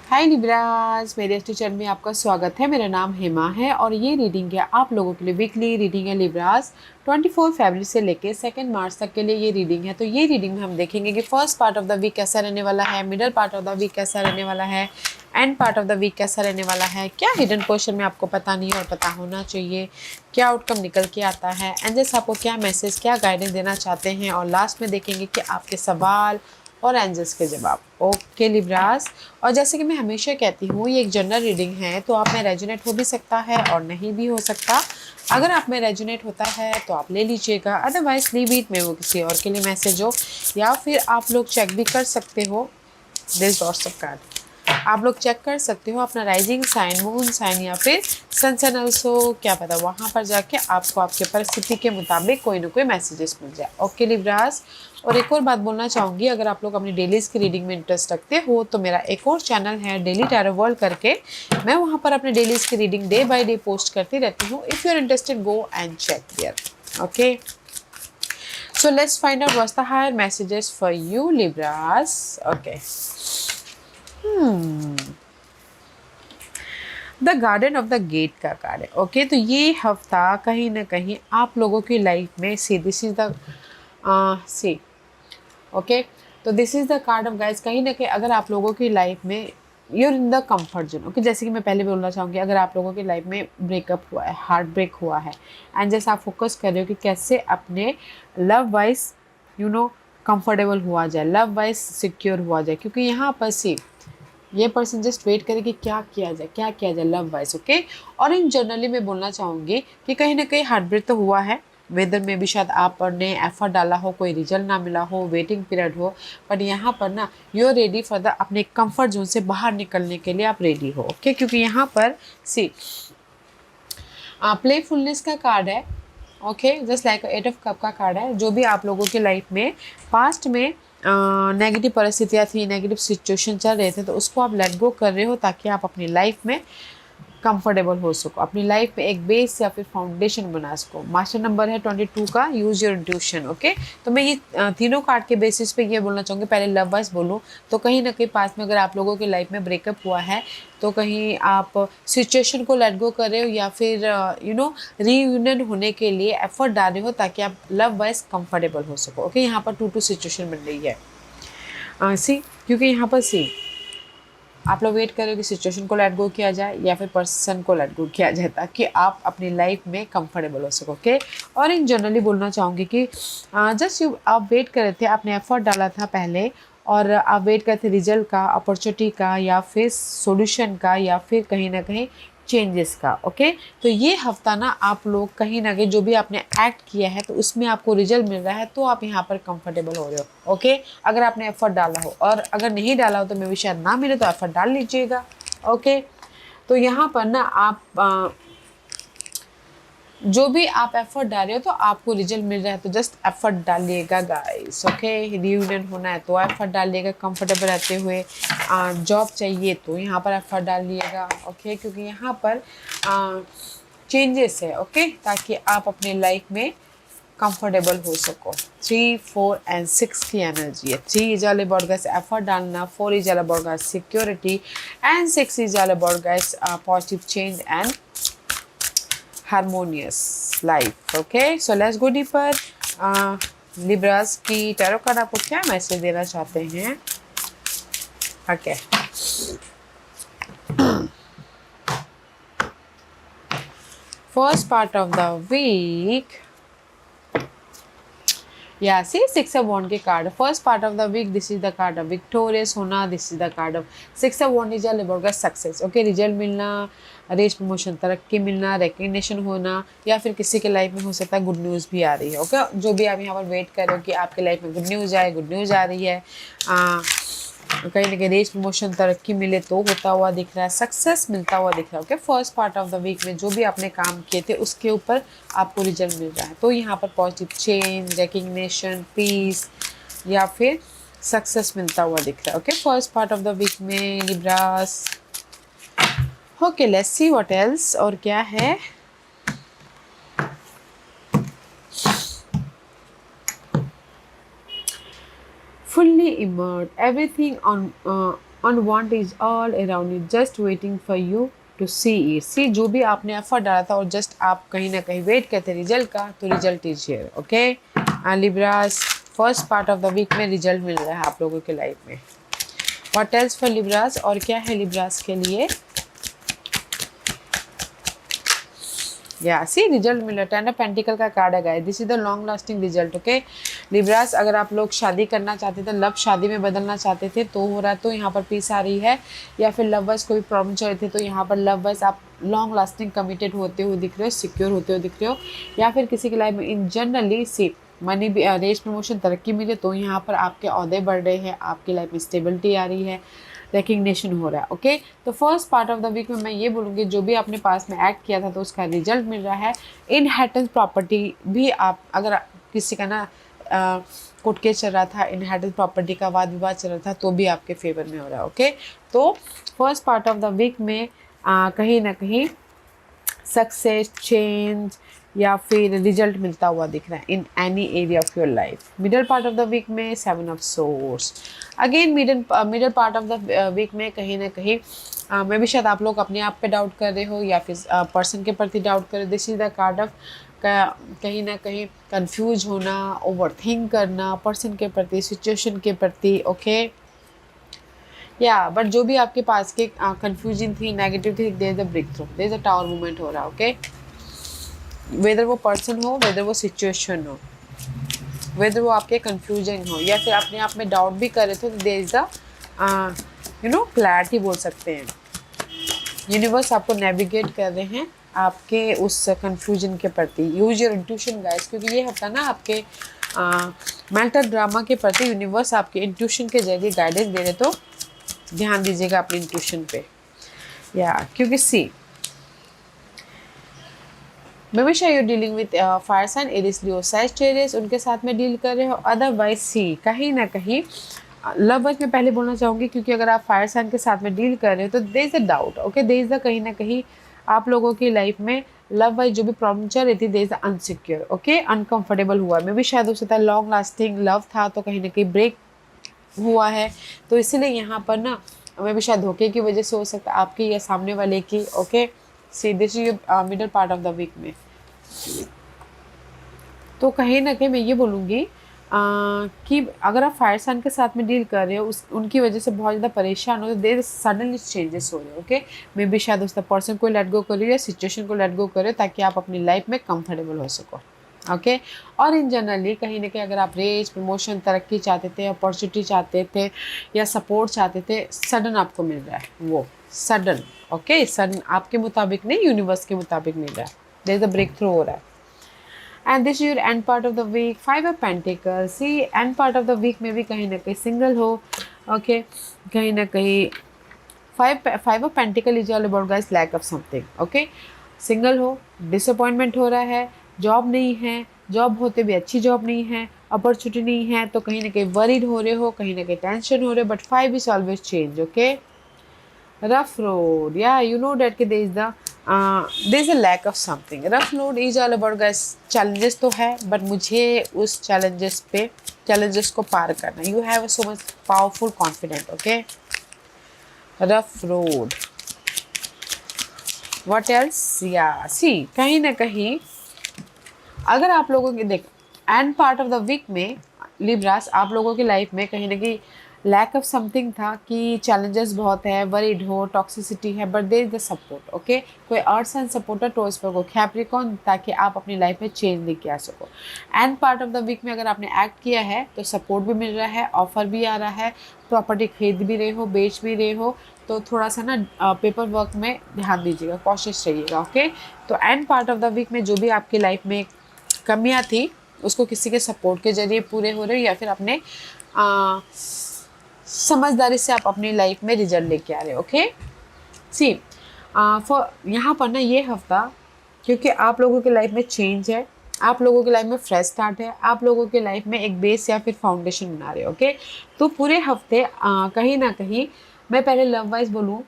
हाय Libras, मेरे teacher में आपका स्वागत है। मेरा नाम हेमा है और ये रीडिंग है आप लोगों के लिए। वीकली रीडिंग है लिब्रास। 24 फरवरी से लेके 2 मार्च तक के लिए ये रीडिंग है। तो ये रीडिंग में हम देखेंगे कि first part of the week कैसा रहने वाला है, middle part of the week कैसा रहने वाला है, end part of the week कैसा रहने वाला है, क्या हिडन क्वेश्चन में आपको पता नहीं है और पता होना चाहिए, क्या आउटकम निकल के आता है, एंजल्स आपको क्या मैसेज, क्या गाइडेंस देना चाहते हैं, और लास्ट में देखेंगे कि आपके सवाल और एंजल्स के जवाब। ओके लिब्रास, और जैसे कि मैं हमेशा कहती हूँ ये एक जनरल रीडिंग है, तो आप में रेजोनेट हो भी सकता है और नहीं भी हो सकता। अगर आप में रेजोनेट होता है तो आप ले लीजिएगा, अदरवाइज लीव इट में वो किसी और के लिए मैसेज हो, या फिर आप लोग चेक भी कर सकते हो। दिस डॉट्स ऑफ कार्ड आप लोग चेक कर सकते हो अपना राइजिंग साइन, मून साइन या फिर सन साइन ऑल्सो, क्या पता वहाँ पर जाके आपको आपके परिस्थिति के मुताबिक कोई ना कोई मैसेजेस मिल जाए। ओके लिब्रास, और एक और बात बोलना चाहूँगी, अगर आप लोग अपनी डेलीज़ की रीडिंग में इंटरेस्ट रखते हो तो मेरा एक और चैनल है डेली टैरो वर्ल्ड करके। मैं वहाँ पर अपने डेलीज़ की reading day by day post करती रहती हूँ। If you are interested go and check there. Okay, so let's find out what's the higher messages for you Libras. Okay. The garden of the gate का card है। Okay, तो ये हफ्ता कहीं ना कहीं आप लोगों की लाइफ में see this is the see okay, तो this is the card of guys. कहीं ना कहीं अगर आप लोगों की लाइफ में you're in the comfort zone. Okay, जैसे कि मैं पहले बोलना चाहूँगी, अगर आप लोगों की लाइफ में ब्रेकअप हुआ है, हार्ट ब्रेक हुआ है, एंड जैसे आप फोकस कर रहे हो कि कैसे अपने लव वाइज कंफर्टेबल हुआ जाए, लव वाइज सिक्योर हुआ जाए, क्योंकि यहाँ पर सी ये पर्सन जस्ट वेट करे कि क्या किया जाए, क्या किया जाए लव वाइज। ओके, और इन जनरली मैं बोलना चाहूँगी कि कहीं ना कहीं हार्ट ब्रेक तो हुआ है, वेदर में भी शायद आपने एफर्ट डाला हो, कोई रिजल्ट ना मिला हो, वेटिंग पीरियड हो, बट यहाँ पर ना you are ready for the अपने कंफर्ट जोन से बाहर निकलने के लिए आप रेडी हो। ओके, क्योंकि यहाँ पर सी प्लेफुलनेस का कार्ड है। Okay, just like 8 of cup का कार्ड है। जो भी आप लोगों की लाइफ में पास्ट में नेगेटिव परिस्थितियाँ थी, नेगेटिव सिचुएशन चल रहे थे, तो उसको आप लेट गो कर रहे हो ताकि आप अपनी लाइफ में कंफर्टेबल हो सको, अपनी लाइफ में एक बेस या फिर फाउंडेशन बना सको। मास्टर नंबर है 22 का, यूज योर इंट्यूशन। ओके, तो मैं ये तीनों कार्ड के बेसिस पे ये बोलना चाहूँगी। पहले लव वाइज बोलूँ तो कहीं ना कहीं पास में अगर आप लोगों की लाइफ में ब्रेकअप हुआ है तो कहीं आप सिचुएशन को लेट गो कर रहे हो या फिर रीयूनियन होने के लिए एफर्ट डाल रहे हो ताकि आप लव वाइज कंफर्टेबल हो सको। ओके, यहाँ पर 2-2 सिचुएशन बन रही है। सी, क्योंकि यहाँ पर सी आप लोग वेट करो कि सिचुएशन को लेट गो किया जाए या फिर पर्सन को लेट गो किया जाए ताकि आप अपनी लाइफ में कंफर्टेबल हो सको। ओके, और इन जनरली बोलना चाहूँगी कि जस्ट आप वेट कर रहे थे, आपने एफर्ट डाला था पहले और आप वेट करते थे रिजल्ट का, अपॉर्चुनिटी का, या फिर सॉल्यूशन का, या फिर कहीं ना कहीं चेंजेस का। ओके, तो ये हफ्ता ना आप लोग कहीं ना कहीं जो भी आपने एक्ट किया है तो उसमें आपको रिजल्ट मिल रहा है, तो आप यहाँ पर कंफर्टेबल हो रहे हो। ओके, अगर आपने एफर्ट डाला हो, और अगर नहीं डाला हो तो मे भी शायद ना मिले, तो एफर्ट डाल लीजिएगा। ओके, तो यहाँ पर ना आप जो भी आप एफर्ट डाल रहे हो तो आपको रिजल्ट मिल रहा है, तो जस्ट एफर्ट डालिएगा गाइस। ओके, रियूनियन होना है तो एफर्ट डालिएगा, कंफर्टेबल रहते हुए। जॉब चाहिए तो यहाँ पर एफर्ट डालिएगा। ओके, क्योंकि यहाँ पर चेंजेस है। ओके, ताकि आप अपने लाइफ में कंफर्टेबल हो सको। 3, 4 एंड 6 की एनर्जी है। 3 is all about guys effort डालना, 4 is all about guys security, and 6 is all about guys positive change and harmonious life. Okay, so let's go deeper. Libras की टैरो कार्ड आपको क्या message देना चाहते हैं? Okay, first part of the week, या see 6 of wand के card. First part of the week, this is the card of victorious होना, this is the card of 6 of wand is all about success. Okay, result मिलना, raise promotion, तरक्की मिलना, recognition होना, या फिर किसी के लाइफ में हो सकता है गुड न्यूज़ भी आ रही है। ओके, जो भी आप यहाँ पर वेट कर रहे हो कि आपके लाइफ में गुड न्यूज़ आए, गुड न्यूज़ आ रही है। कहीं ना कहीं रेस प्रमोशन, तरक्की मिले तो होता हुआ दिख रहा है, सक्सेस मिलता हुआ दिख रहा है। Okay, first part of the week में जो भी आपने काम किए थे उसके ऊपर आपको रिजल्ट मिल रहा है, तो यहाँ पर पॉजिटिव चेंज, रिकग्निशन, पीस या फिर सक्सेस मिलता हुआ दिख रहा है। Okay, first part of the week में Libras. Okay, let's see what else, और क्या है। fully immersed, everything on unwanted is all around you, just waiting for you to see it. See, जो भी आपने एफर्ट डाला था और जस्ट आप कहीं ना कहीं वेट करते रिजल्ट का, तो result is here. Okay Libras, first part of the week में रिजल्ट मिल रहा है आप लोगों के लाइफ में। व्हाट एल्स फॉर लिब्रास, और क्या है लिब्रास के लिए? या सी रिजल्ट मिला, 10 ऑफ पेंटिकल का कार्ड है guys, this is the long lasting result. Okay Libras, अगर आप लोग शादी करना चाहते थे, लव शादी में बदलना चाहते थे तो हो रहा, तो यहाँ पर पीस आ रही है, या फिर लव वाइज कोई प्रॉब्लम चल रहे थे तो यहाँ पर लव वाइज आप लॉन्ग लास्टिंग कमिटेड होते हुए दिख रहे हो, सिक्योर होते हुए दिख रहे हो, या फिर किसी की लाइफ में इन जनरली सी मनी भी, रेस प्रमोशन, तरक्की मिले, तो यहाँ पर आपके ओहदे बढ़ रहे हैं, आपकी लाइफ में स्टेबिलिटी आ रही है, रिकग्निशन हो रहा है। ओके तो first part of the week में मैं ये बोलूँगी, जो भी आपने पास में एक्ट किया था तो उसका रिजल्ट मिल रहा है। इनहेरिटेंस प्रॉपर्टी भी, आप अगर किसी का ना कोर्ट केस चल रहा था, इनहेरिटेंस प्रॉपर्टी का वाद विवाद चल रहा था, तो भी आपके फेवर में हो रहा है। ओके तो first part of the week में कहीं ना कहीं सक्सेस, चेंज या फिर रिजल्ट मिलता हुआ दिख रहा है in any area of your life. Middle part of the week में 7 of swords, again middle part of the week में कहीं ना कहीं मैं भी शायद आप लोग अपने आप पे डाउट कर रहे हो या फिर पर्सन के प्रति डाउट कर रहे हो। This is the card of कहीं ना कहीं कंफ्यूज होना, ओवर थिंक करना पर्सन के प्रति, सिचुएशन के प्रति। ओके या बट जो भी आपके पास के कंफ्यूजन थी, नेगेटिव थी, there is a breakthrough, there is a tower movement हो रहा है। ओके वेदर वो पर्सन हो, वेदर वो सिचुएशन हो, वेदर वो आपके कंफ्यूजन हो, या फिर अपने आप में डाउट भी कर रहे थे, तो देयर इज द क्लैरिटी बोल सकते हैं। यूनिवर्स आपको नेविगेट कर रहे हैं आपके उस कंफ्यूजन के प्रति। यूज योर इंट्यूशन गाइस, क्योंकि ये हफ्ता ना आपके मेंटल ड्रामा के प्रति यूनिवर्स आपके इंट्यूशन के जरिए गाइडेंस दे रहे, तो ध्यान दीजिएगा अपने इंट्यूशन पे। या क्योंकि सी हमेशा you dealing with fire sign, Aries, Leo, Sagittarius, उनके साथ में डील कर रहे हो। अदरवाइज सी कहीं ना कहीं लव वर्ड में पहले बोलना चाहूँगी, क्योंकि अगर आप फायर साइन के साथ में डील कर रहे हो तो there is a doubt. Okay there is a कहीं ना कहीं आप लोगों की लाइफ में लव वाइज जो भी प्रॉब्लम चल रही थी, there is a unsecure. Okay uncomfortable हुआ, मे भी शायद हो सकता है लॉन्ग लास्टिंग लव था तो कहीं ना कहीं ब्रेक हुआ है, तो इसीलिए यहाँ पर ना मैं भी शायद धोखे की वजह से हो सकता है आपकी या सामने वाले की। Okay see this is middle part of the week में, तो कहीं ना कहीं मैं ये बोलूँगी कि अगर आप फायर साइन के साथ में डील कर रहे हो, उस उनकी वजह से बहुत ज़्यादा परेशान हो, तो देर सडनली चेंजेस हो रहे हो। ओके मे बी शायद उस पर्सन को लेट गो कर रही हो या सिचुएशन को लेट गो कर रहे हो, ताकि आप अपनी लाइफ में कंफर्टेबल हो सको। ओके और इन जनरली कहीं ना कहीं अगर आप रेज, प्रमोशन, तरक्की चाहते थे, अपॉर्चुनिटी चाहते थे या सपोर्ट चाहते थे, सडन आपको मिल रहा है वो सडन। ओके सडन आपके मुताबिक नहीं, यूनिवर्स के मुताबिक मिल रहा है, there is a breakthrough हो रहा है। And this your end part of the week, 5 of pentacle. See end part of the week में भी कहीं ना कहीं सिंगल हो। ओके कहीं ना कहीं five of pentacle is all about guys lack of something. Okay single हो, डिसअपॉइंटमेंट हो रहा है, जॉब नहीं है, जॉब होते भी अच्छी जॉब नहीं है, अपॉर्चुनिटी नहीं है, तो कहीं ना कहीं वरीड हो रहे हो, कहीं ना कहीं टेंशन हो रहे हो, but 5 is always change. Okay rough road, yeah, you know that कि there is a lack of something. Rough road is all about guys challenges तो है, but मुझे उस challenges को पार करना। You have so much powerful confidence. Okay rough road, what else? Yeah see कहीं ना कहीं अगर आप लोगों के देख end part of the week में लिब्रास, आप लोगों की लाइफ में कहीं ना कहीं लैक ऑफ समथिंग था कि चैलेंजेस बहुत है, वरीड हो, टॉक्सिसिटी है, but there is the support. Okay कोई अर्थ एंड सपोर्टर टोर्स पर को कैप्रिकॉर्न, ताकि आप अपनी लाइफ में चेंज लेके आ सको। End part of the week में अगर आपने एक्ट किया है तो सपोर्ट भी मिल रहा है, ऑफर भी आ रहा है, प्रॉपर्टी खरीद भी रहे हो, बेच भी रहे हो, तो थोड़ा सा ना पेपर वर्क में ध्यान दीजिएगा, कोशिश रहिएगा। ओके तो end part of the week में जो भी आपकी लाइफ में कमियां थी, उसको किसी के सपोर्ट के जरिए पूरे हो रहे हो, या फिर अपने समझदारी से आप अपनी लाइफ में रिजल्ट लेके आ रहे हो। ओके सी फॉर यहाँ पर ना ये हफ्ता, क्योंकि आप लोगों की लाइफ में चेंज है, आप लोगों की लाइफ में फ्रेश स्टार्ट है, आप लोगों की लाइफ में एक बेस या फिर फाउंडेशन बना रहे हो। ओके तो पूरे हफ्ते कहीं ना कहीं मैं पहले लव वाइज बोलूँ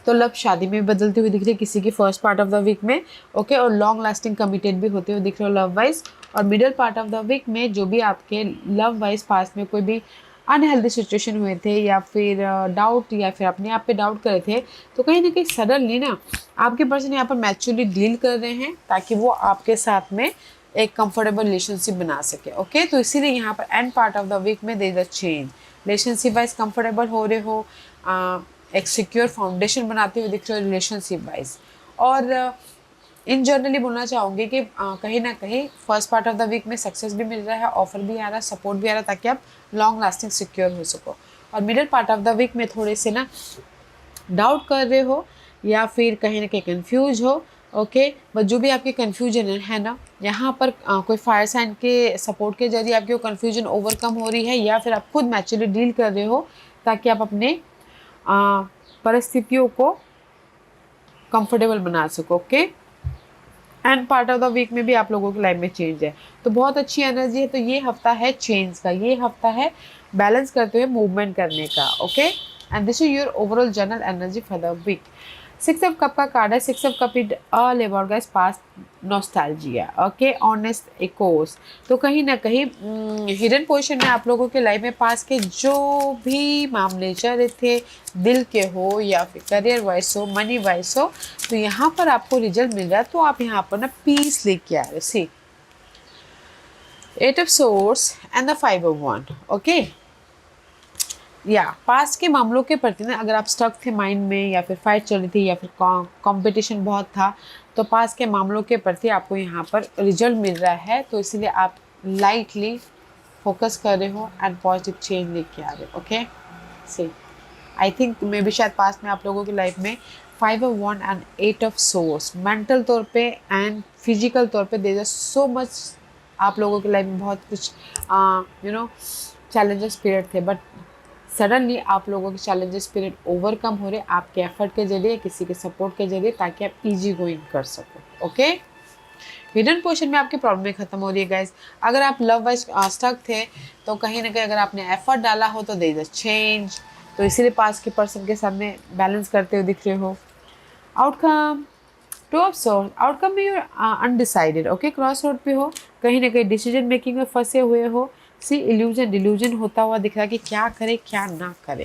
तो लव शादी में बदलती हुई दिख रही है किसी की first part of the week में। ओके और लॉन्ग लास्टिंग कमिटेड भी होते हुए दिख रहे हो लव वाइज। और middle part of the week में जो भी आपके लव वाइज पास में कोई भी अनहेल्दी सिचुएशन हुए थे या फिर डाउट या फिर अपने आप पे डाउट कर रहे थे, तो कहीं ना कहीं सडनली ना आपके पर्सन यहाँ पर मैच्योरली डील कर रहे हैं ताकि वो आपके साथ में एक कंफर्टेबल रिलेशनशिप बना सके। ओके, तो इसीलिए यहाँ पर end part of the week में they the change, relationship wise comfortable हो रहे हो, एक सिक्योर फाउंडेशन बनाते हुए दिख रहे हो रिलेशनशिप वाइज। और इन जनरली बोलना चाहूँगी कि कहीं ना कहीं first part of the week में सक्सेस भी मिल रहा है, ऑफर भी आ रहा है, सपोर्ट भी आ रहा है ताकि आप लॉन्ग लास्टिंग सिक्योर हो सको। और middle part of the week में थोड़े से ना डाउट कर रहे हो या फिर कहीं ना कहीं कंफ्यूज हो। ओके, बट जो भी आपके कन्फ्यूजन है ना, यहाँ पर कोई फायर साइन के सपोर्ट के जरिए आपकी वो कन्फ्यूजन ओवरकम हो रही है या फिर आप खुद मैच्योरली डील कर रहे हो ताकि आप अपने परिस्थितियों को कंफर्टेबल बना सको। Okay, end part of the week में भी आप लोगों की लाइफ में चेंज है, तो बहुत अच्छी एनर्जी है। तो ये हफ्ता है चेंज का, ये हफ्ता है बैलेंस करते हुए मूवमेंट करने का। Okay, and this is your overall general energy for the week. 6 of cup का कार्ड है। 6 of cup it all about guys past nostalgia, okay, honest echoes. तो कहीं ना कहीं हिडन पोजीशन में आप लोगों के लाइफ में पास के जो भी मामले चल रहे थे, दिल के हो या फिर करियर वाइज हो, मनी वाइज हो, तो यहाँ पर आपको रिजल्ट मिल रहा है। तो आप यहाँ पर ना पीस लेके आ रहे। सी 8 of source and the 5 of वंड। ओके, या पास्ट के मामलों के प्रति ना अगर आप स्टक थे माइंड में या फिर फाइट चल रही थी या फिर कंपटीशन बहुत था, तो पास्ट के मामलों के प्रति आपको यहाँ पर रिजल्ट मिल रहा है। तो इसीलिए आप लाइटली फोकस कर रहे हो एंड पॉजिटिव चेंज लेके आ रहे हो। Okay, see I think maybe शायद पास्ट में आप लोगों की लाइफ में 5 ऑफ वंड एंड 8 ऑफ सोर्स मेंटल तौर पे एंड फिजिकल तौर पे देयर सो मच आप लोगों की लाइफ में बहुत कुछ चैलेंजेस पीरियड थे, बट सडनली आप लोगों के चैलेंजेस पीरियड ओवरकम हो रहे आपके एफर्ट के जरिए, किसी के सपोर्ट के जरिए, ताकि आप इजी गोइंग कर सको। ओके, हिडन पोजीशन में आपकी प्रॉब्लम खत्म हो रही है गाइज। अगर आप लव वाइज स्टक थे तो कहीं ना कहीं अगर आपने एफर्ट डाला हो तो देयर इज अ चेंज, तो इसीलिए पास के पर्सन के सामने बैलेंस करते हुए दिख रहे हो। आउटकम 2 ऑफ सोर्स, आउटकम में you're undecided. Okay, cross road पे हो, कहीं ना कहीं डिसीजन मेकिंग में फंसे हुए हो। सी इल्यूजन डिल्यूजन होता हुआ दिख रहा है कि क्या करे क्या ना करे,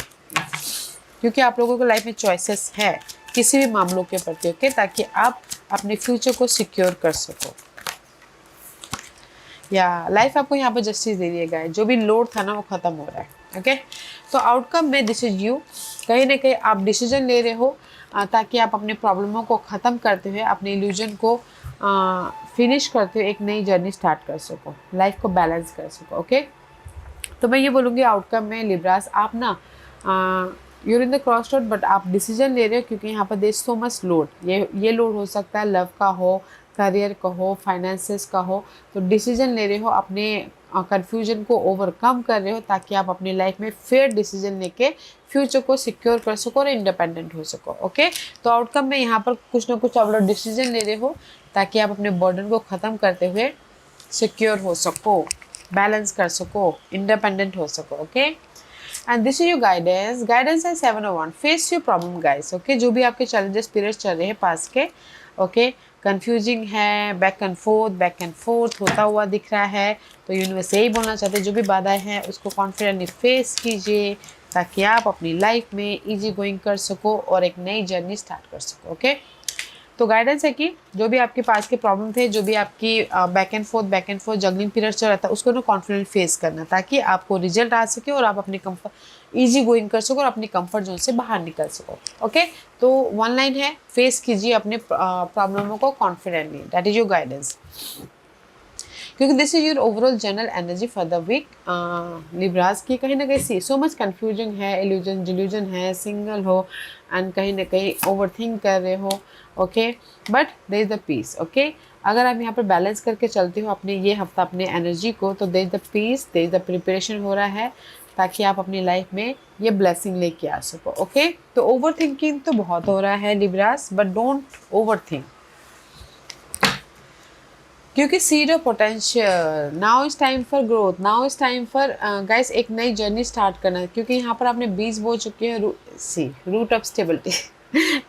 क्योंकि आप लोगों को लाइफ में चॉइसेस है किसी भी मामलों के प्रति। ओके, ताकि आप अपने फ्यूचर को सिक्योर कर सको। या लाइफ आपको यहाँ पर जस्टिस दे दिया गया है, जो भी लोड था ना वो खत्म हो रहा है। ओके, तो आउटकम में दिस इज यू, कहीं ना कहीं आप डिसीजन ले रहे हो ताकि आप अपने प्रॉब्लमों को ख़त्म करते हुए अपने इल्यूजन को फिनिश करते हुए एक नई जर्नी स्टार्ट कर सको, लाइफ को बैलेंस कर सको। ओके, तो मैं ये बोलूँगी आउटकम में लिब्रास आप ना your in the cross road, but आप डिसीजन ले रहे हो क्योंकि यहाँ पर देयर सो मच लोड। ये लोड हो सकता है लव का हो, करियर का हो, फाइनेंसेस का हो। तो डिसीजन ले रहे हो, अपने कन्फ्यूजन को ओवरकम कर रहे हो ताकि आप अपनी लाइफ में फेयर डिसीजन लेके फ्यूचर को सिक्योर कर सको और इंडिपेंडेंट हो सको। ओके, तो आउटकम में यहाँ पर कुछ ना कुछ आप लोग डिसीजन ले रहे हो ताकि आप अपने बर्डन को ख़त्म करते हुए सिक्योर हो सको, बैलेंस कर सको, इंडिपेंडेंट हो सको। Okay, and this is your guidance है 7 of 1। Face your problem guys. Okay, जो भी आपके चैलेंजेस पीरियड चल रहे हैं पास के, ओके, कंफ्यूजिंग है, बैक एंड फोर्थ होता हुआ दिख रहा है, तो यूनिवर्स यही बोलना चाहते हैं जो भी बाधाएं हैं उसको कॉन्फिडेंटली फेस कीजिए ताकि आप अपनी लाइफ में इजी गोइंग कर सको और एक नई जर्नी स्टार्ट कर सको। ओके, तो गाइडेंस है कि जो भी आपके पास के प्रॉब्लम थे, जो भी आपकी back and fourth juggling period चल रहा था, उसको ना कॉन्फिडेंट फेस करना ताकि आपको रिजल्ट आ सके और आप अपनी इजी गोइंग कर सको और अपनी कंफर्ट जोन से बाहर निकल सको। ओके, तो 1 लाइन है, फेस कीजिए अपने प्रॉब्लमों को confidently, that is your guidance, क्योंकि this is your overall general energy for the week Libras की। कहीं ना कहीं सो मच कन्फ्यूजन है, इल्यूजन डिल्यूजन है, सिंगल हो एंड कहीं ना कहीं ओवर थिंक कर रहे हो। Okay, but there is the peace. Okay, अगर आप यहाँ पर बैलेंस करके चलते हो अपने ये हफ्ता अपने एनर्जी को, तो there is the peace, there is the preparation हो रहा है ताकि आप अपनी लाइफ में ये ब्लेसिंग लेके आ सको। ओके, तो ओवर थिंकिंग तो बहुत हो रहा है Libras, but don't overthink, क्योंकि seed of potential, now is time for growth, now is time for guys एक नई जर्नी स्टार्ट करना है, क्योंकि यहाँ पर आपने बीज बो चुके हैं। सी रूट ऑफ स्टेबिलिटी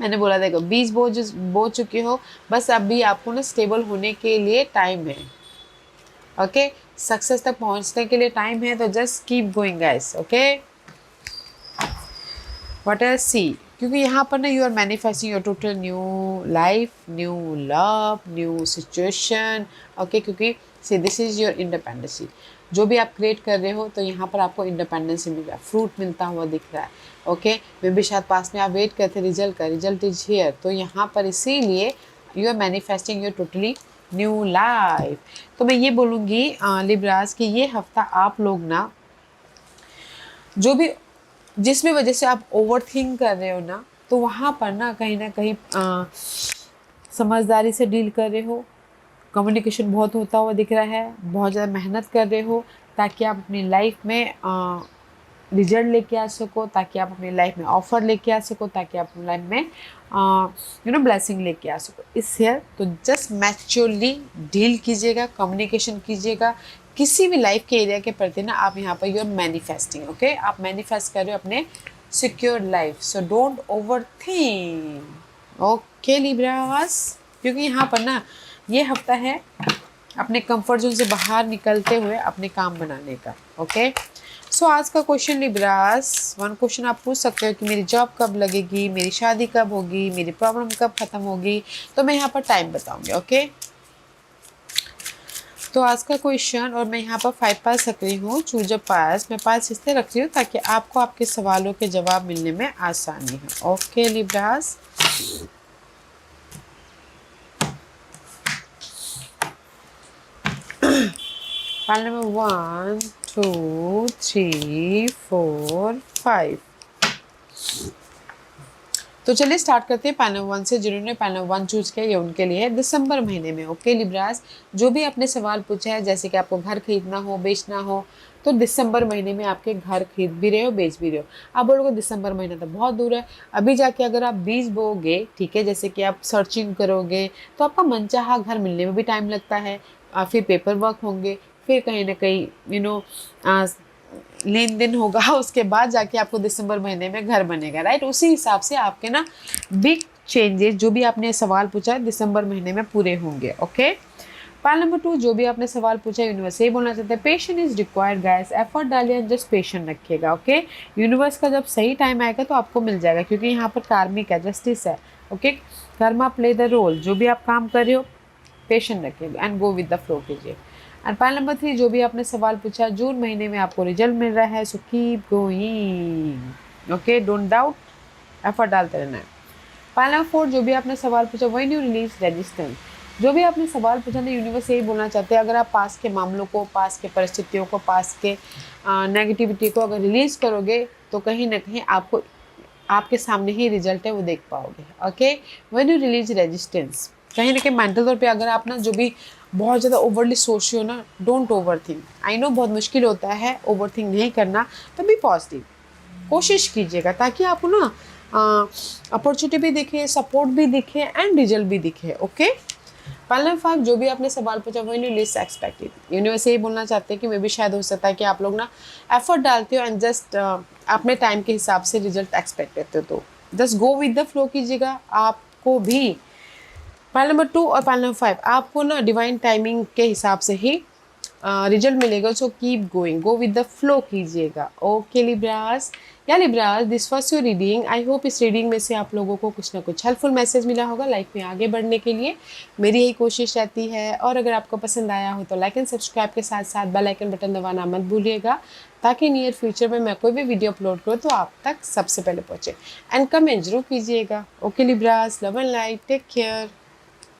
मैंने बोला देखो बीज बो चुके हो, बस अभी आपको ना स्टेबल होने के लिए टाइम है। ओके, सक्सेस तक पहुंचने के लिए टाइम है, तो just keep going guys, okay. What else see, क्योंकि यहाँ पर ना you are manifesting your total new life, new love, new situation, okay. क्योंकि see this is your independency, जो भी आप क्रिएट कर रहे हो तो यहाँ पर आपको इंडिपेंडेंसी मिल रहा है, फ्रूट मिलता हुआ दिख रहा है, ओके। मे भी शायद पास में आप वेट करते रिजल्ट का, रिजल्ट इज हियर, तो यहाँ पर इसीलिए you are manifesting your totally new life. तो मैं ये बोलूँगी लिब्रास कि ये हफ्ता आप लोग ना जो भी जिस भी वजह से आप ओवर थिंक कर रहे हो ना, तो वहाँ पर ना कहीं समझदारी से डील कर रहे हो, कम्युनिकेशन बहुत होता हुआ दिख रहा है, बहुत ज़्यादा मेहनत कर रहे हो ताकि आप अपनी लाइफ में रिजल्ट लेके आ सको, ताकि आप अपनी लाइफ में ऑफर लेके आ सको, ताकि आप अपनी लाइफ में ब्लेसिंग लेके आ सको। इससे तो जस्ट मैच्योरली डील कीजिएगा, कम्युनिकेशन कीजिएगा किसी भी लाइफ के एरिया के प्रति ना। आप यहाँ पर यू आर मैनिफेस्टिंग, ओके, आप मैनिफेस्ट कर रहे हो अपने secure life, so don't over think, okay Libras. क्योंकि यहाँ पर ना ये हफ्ता है अपने कंफर्ट जोन से बाहर निकलते हुए अपने काम बनाने का, ओके। सो आज का क्वेश्चन लिब्रास, वन क्वेश्चन आप पूछ सकते हो कि मेरी जॉब कब लगेगी, मेरी शादी कब होगी, मेरी प्रॉब्लम कब खत्म होगी, तो मैं यहाँ पर टाइम बताऊंगी, ओके। तो आज का क्वेश्चन, और मैं यहाँ पर 5 पास रख रही हूँ, चूज अ पास, मैं पास इसलिए रख रही हूँ ताकि आपको आपके सवालों के जवाब मिलने में आसानी हो, ओके लिब्रास। File number 1 2 3 4 5। तो चलिए स्टार्ट करते हैं पैनल 1 से। जिन्होंने पैनल 1 चूज किया ये उनके लिए है दिसंबर महीने में, ओके लिब्रास। जो भी आपने सवाल पूछा है, जैसे कि आपको घर खरीदना हो, बेचना हो, तो दिसंबर महीने में आपके घर खरीद भी रहे हो, बेच भी रहे हो। आप बोलोगे दिसंबर महीना तो बहुत दूर है, अभी जाके अगर आप बीज बोओगे, ठीक है, जैसे कि आप सर्चिंग करोगे तो आपका मनचाहा घर मिलने में भी टाइम लगता है, फिर पेपर वर्क होंगे, फिर कहीं ना कहीं लेन देन होगा, उसके बाद जाके आपको दिसंबर महीने में घर बनेगा, राइट। उसी हिसाब से आपके ना बिग चेंजेस जो भी आपने सवाल पूछा है दिसंबर महीने में पूरे होंगे, ओके। पार्ट नंबर 2, जो भी आपने सवाल पूछा है यूनिवर्स यही बोलना चाहते हैं, patient is required guys, effort डालिए, जस्ट पेशेंट रखिएगा, ओके। यूनिवर्स का जब सही टाइम आएगा तो आपको मिल जाएगा, क्योंकि यहाँ पर कार्मिक है, जस्टिस है, okay. Karma play the role, जो भी आप काम कर रहे हो पेशेंट रखिएगा and go with the flow कीजिए। एंड पॉइंट नंबर 3, जो भी आपने सवाल पूछा, जून महीने में आपको रिजल्ट मिल रहा है, so keep going, okay, don't doubt, effort डालते रहना है। पॉइंट नंबर 4, जो भी आपने सवाल पूछा, व्हेन यू रिलीज रेजिस्टेंस, जो भी आपने सवाल पूछा ना, यूनिवर्स यही बोलना चाहते हैं, अगर आप पास के मामलों को, पास के परिस्थितियों को, पास के नेगेटिविटी को अगर रिलीज करोगे तो कहीं ना कहीं आपको आपके सामने ही रिजल्ट है वो देख पाओगे, okay. When you release resistance, कहीं ना कहीं मेंटल तौर पे अगर आप ना जो भी बहुत ज़्यादा ओवरली सोच रहे हो ना, don't over think. I know बहुत मुश्किल होता है ओवर थिंक नहीं करना, तो भी पॉजिटिव कोशिश कीजिएगा ताकि आपको ना अपॉर्चुनिटी भी दिखे, सपोर्ट भी दिखे एंड रिजल्ट भी दिखे, ओके। पहला 5, जो भी आपने सवाल पूछा, when you list expected, universe यही बोलना चाहते हैं कि मैं भी शायद हो सकता है कि आप लोग ना एफर्ट डालते हो एंड जस्ट अपने टाइम के हिसाब से रिजल्ट एक्सपेक्ट करते हो, तो just go with the flow कीजिएगा। आपको भी पाइल नंबर 2 और पाइल नंबर 5 आपको ना डिवाइन टाइमिंग के हिसाब से ही रिजल्ट मिलेगा, so keep going, go with the flow कीजिएगा, ओके लिब्रास। या Libras, this was your reading. I hope इस रीडिंग में से आप लोगों को कुछ ना कुछ हेल्पफुल मैसेज मिला होगा लाइफ में आगे बढ़ने के लिए, मेरी यही कोशिश रहती है। और अगर आपको पसंद आया हो तो लाइक एंड सब्सक्राइब के साथ साथ बेल आइकन बटन दबाना मत भूलिएगा, ताकि नियर फ्यूचर में मैं कोई भी वीडियो अपलोड करूँ तो आप तक सबसे पहले पहुँचे। एंड कमेंट जरूर कीजिएगा, okay Libras, love and light, take care.